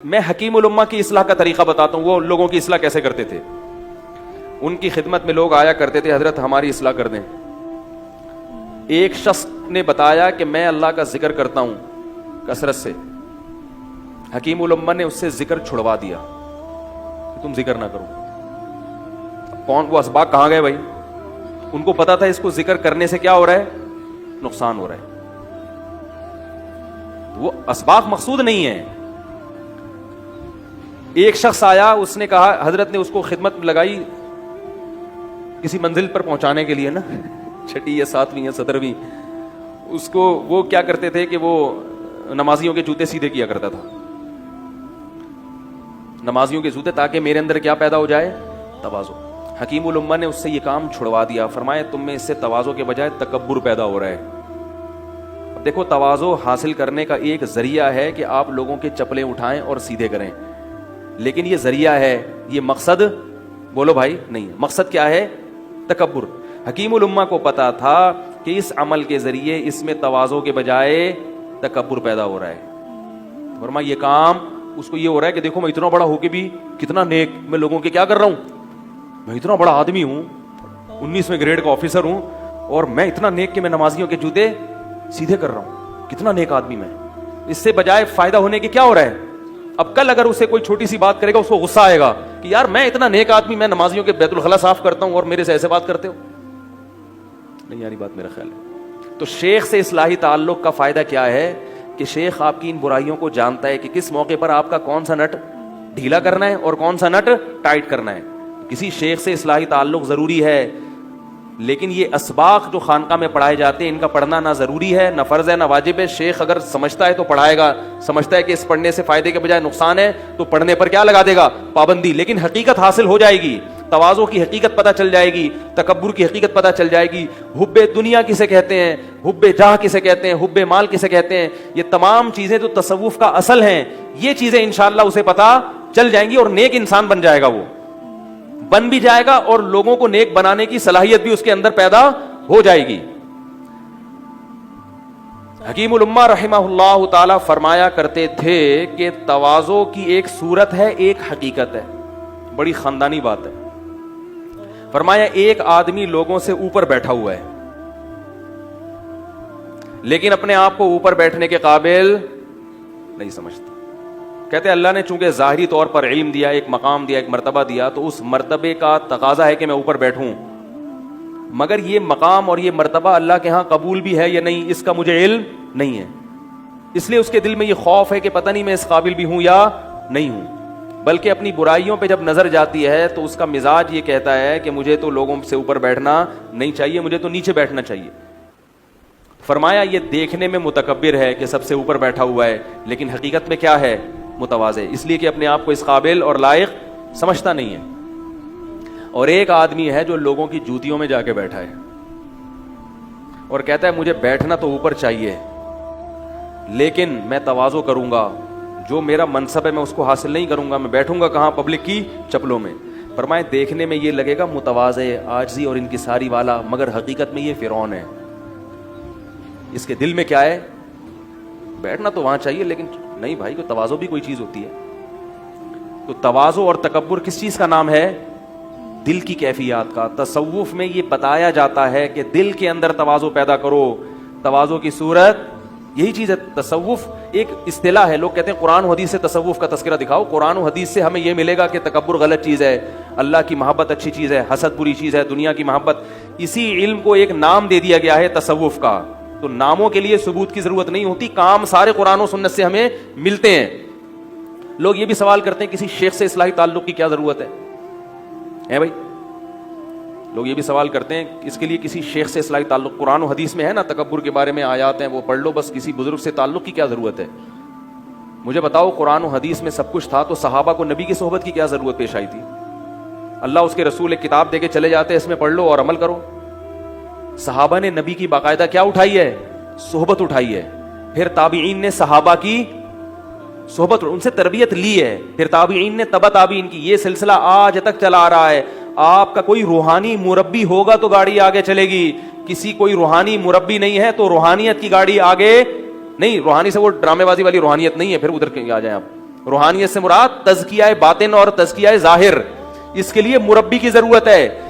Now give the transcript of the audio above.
میں حکیم الامہ کی اصلاح کا طریقہ بتاتا ہوں، وہ لوگوں کی اصلاح کیسے کرتے تھے۔ ان کی خدمت میں لوگ آیا کرتے تھے، حضرت ہماری اصلاح کر دیں۔ ایک شخص نے بتایا کہ میں اللہ کا ذکر کرتا ہوں کثرت سے، حکیم الامہ نے اس سے ذکر چھڑوا دیا کہ تم ذکر نہ کرو۔ کون وہ اسباق کہاں گئے بھائی؟ ان کو پتا تھا اس کو ذکر کرنے سے کیا ہو رہا ہے، نقصان ہو رہا ہے۔ وہ اسباق مقصود نہیں ہے۔ ایک شخص آیا، اس نے کہا، حضرت نے اس کو خدمت لگائی کسی منزل پر پہنچانے کے لیے نا، چھٹی یا ساتویں یا 17ویں، اس کو وہ کیا کرتے تھے کہ وہ نمازیوں کے جوتے سیدھے کیا کرتا تھا، نمازیوں کے جوتے، تاکہ میرے اندر کیا پیدا ہو جائے، تواضع۔ حکیم الامہ نے اس سے یہ کام چھڑوا دیا، فرمایا تم میں اس سے تواضع کے بجائے تکبر پیدا ہو رہا ہے۔ اب دیکھو، تواضع حاصل کرنے کا ایک ذریعہ ہے کہ آپ لوگوں کے چپلیں اٹھائیں اور سیدھے کریں، لیکن یہ ذریعہ ہے، یہ مقصد بولو بھائی نہیں ہے۔ مقصد کیا ہے؟ تکبر۔ حکیم الامہ کو پتا تھا کہ اس عمل کے ذریعے اس میں تواضع کے بجائے تکبر پیدا ہو رہا ہے۔ فرمایا یہ کام اس کو یہ ہو رہا ہے کہ دیکھو میں اتنا بڑا ہو کے بھی کتنا نیک، میں لوگوں کے کیا کر رہا ہوں، میں اتنا بڑا آدمی ہوں، 19ویں گریڈ کا آفیسر ہوں، اور میں اتنا نیک کہ میں نمازیوں کے جوتے سیدھے کر رہا ہوں، کتنا نیک آدمی میں۔ اس سے بجائے فائدہ ہونے کے کیا ہو رہا ہے؟ اب کل اگر اسے کوئی چھوٹی سی بات کرے گا، اس کو غصہ آئے گا کہ یار میں اتنا نیک آدمی، میں نمازیوں کے بیت الخلا صاف کرتا ہوں اور میرے سے ایسے بات کرتے ہو۔ نہیں یاری بات میرا خیال ہے۔ تو شیخ سے اصلاحی تعلق کا فائدہ کیا ہے کہ شیخ آپ کی ان برائیوں کو جانتا ہے کہ کس موقع پر آپ کا کون سا نٹ ڈھیلا کرنا ہے اور کون سا نٹ ٹائٹ کرنا ہے۔ کسی شیخ سے اصلاحی تعلق ضروری ہے، لیکن یہ اسباق جو خانقاہ میں پڑھائے جاتے ہیں، ان کا پڑھنا نہ ضروری ہے، نہ فرض ہے، نہ واجب ہے۔ شیخ اگر سمجھتا ہے تو پڑھائے گا، سمجھتا ہے کہ اس پڑھنے سے فائدے کے بجائے نقصان ہے تو پڑھنے پر کیا لگا دے گا، پابندی۔ لیکن حقیقت حاصل ہو جائے گی، تواضع کی حقیقت پتہ چل جائے گی، تکبر کی حقیقت پتہ چل جائے گی، حب دنیا کسے کہتے ہیں، حب جاہ کسے کہتے ہیں، حب مال کسے کہتے ہیں، یہ تمام چیزیں تو تصوف کا اصل ہیں۔ یہ چیزیں انشاءاللہ اسے پتہ چل جائیں گی اور نیک انسان بن جائے گا، وہ بن بھی جائے گا اور لوگوں کو نیک بنانے کی صلاحیت بھی اس کے اندر پیدا ہو جائے گی۔ حکیم الامہ رحمہ اللہ تعالی فرمایا کرتے تھے کہ تواضع کی ایک صورت ہے، ایک حقیقت ہے۔ بڑی خاندانی بات ہے۔ فرمایا ایک آدمی لوگوں سے اوپر بیٹھا ہوا ہے، لیکن اپنے آپ کو اوپر بیٹھنے کے قابل نہیں سمجھتا۔ کہتے ہیں اللہ نے چونکہ ظاہری طور پر علم دیا، ایک مقام دیا، ایک مرتبہ دیا، تو اس مرتبے کا تقاضا ہے کہ میں اوپر بیٹھوں، مگر یہ مقام اور یہ مرتبہ اللہ کے ہاں قبول بھی ہے یا نہیں، اس کا مجھے علم نہیں ہے۔ اس لیے اس کے دل میں یہ خوف ہے کہ پتہ نہیں میں اس قابل بھی ہوں یا نہیں ہوں۔ بلکہ اپنی برائیوں پہ جب نظر جاتی ہے تو اس کا مزاج یہ کہتا ہے کہ مجھے تو لوگوں سے اوپر بیٹھنا نہیں چاہیے، مجھے تو نیچے بیٹھنا چاہیے۔ فرمایا یہ دیکھنے میں متکبر ہے کہ سب سے اوپر بیٹھا ہوا ہے، لیکن حقیقت میں کیا ہے، متواضع، اس لیے کہ اپنے آپ کو اس قابل اور لائق سمجھتا نہیں ہے۔ اور ایک آدمی ہے جو لوگوں کی جوتیوں میں جا کے بیٹھا ہے اور کہتا ہے مجھے بیٹھنا تو اوپر چاہیے، لیکن میں تواضع کروں گا، جو میرا منصب ہے میں اس کو حاصل نہیں کروں گا، میں بیٹھوں گا کہاں، پبلک کی چپلوں میں۔ فرمائے دیکھنے میں یہ لگے گا متواضع، عاجزی اور انکساری والا، مگر حقیقت میں یہ فرعون ہے۔ اس کے دل میں کیا ہے، بیٹھنا تو وہاں چاہیے، لیکن نہیں بھائی، کوئی تواضع بھی کوئی چیز ہوتی ہے۔ تو تواضع اور تکبر کس چیز کا نام ہے، دل کی کیفیات کا۔ تصوف میں یہ بتایا جاتا ہے کہ دل کے اندر تواضع پیدا کرو۔ تواضع کی صورت یہی چیز ہے۔ تصوف ایک اصطلاح ہے، لوگ کہتے ہیں قرآن و حدیث سے تصوف کا تذکرہ دکھاؤ۔ قرآن و حدیث سے ہمیں یہ ملے گا کہ تکبر غلط چیز ہے، اللہ کی محبت اچھی چیز ہے، حسد بری چیز ہے، دنیا کی محبت۔ اسی علم کو ایک نام دے دیا گیا ہے تصوف کا۔ تو ناموں کے لیے ثبوت کی ضرورت نہیں ہوتی، کام سارے قرآن و سنت سے ہمیں ملتے ہیں۔ لوگ یہ بھی سوال کرتے ہیں کسی شیخ سے اصلاحی تعلق کی کیا ضرورت ہے بھائی؟ لوگ یہ بھی سوال کرتے ہیں اس کے لیے کسی شیخ سے اصلاحی تعلق، قرآن و حدیث میں ہے نا تکبر کے بارے میں آیات ہیں، وہ پڑھ لو، بس کسی بزرگ سے تعلق کی کیا ضرورت ہے؟ مجھے بتاؤ، قرآن و حدیث میں سب کچھ تھا تو صحابہ کو نبی کی صحبت کی کیا ضرورت پیش آئی تھی؟ اللہ اس کے رسول ایک کتاب دے کے چلے جاتے، اس میں پڑھ لو اور عمل کرو۔ صحابہ نے نبی کی باقاعدہ کیا اٹھائی ہے، صحبت اٹھائی ہے۔ پھر تابعین نے صحابہ کی صحبت، ان سے تربیت لی ہے، پھر تابعین نے تبع تابعین کی۔ یہ سلسلہ آج تک چلا آ رہا ہے۔ آپ کا کوئی روحانی مربی ہوگا تو گاڑی آگے چلے گی، کسی کوئی روحانی مربی نہیں ہے تو روحانیت کی گاڑی آگے نہیں۔ روحانی سے وہ ڈرامے بازی والی روحانیت نہیں ہے، پھر ادھر آ جائیں آپ۔ روحانیت سے مراد تزکیہ باطن اور تزکیہ ظاہر. اس کے لیے مربی کی ضرورت ہے.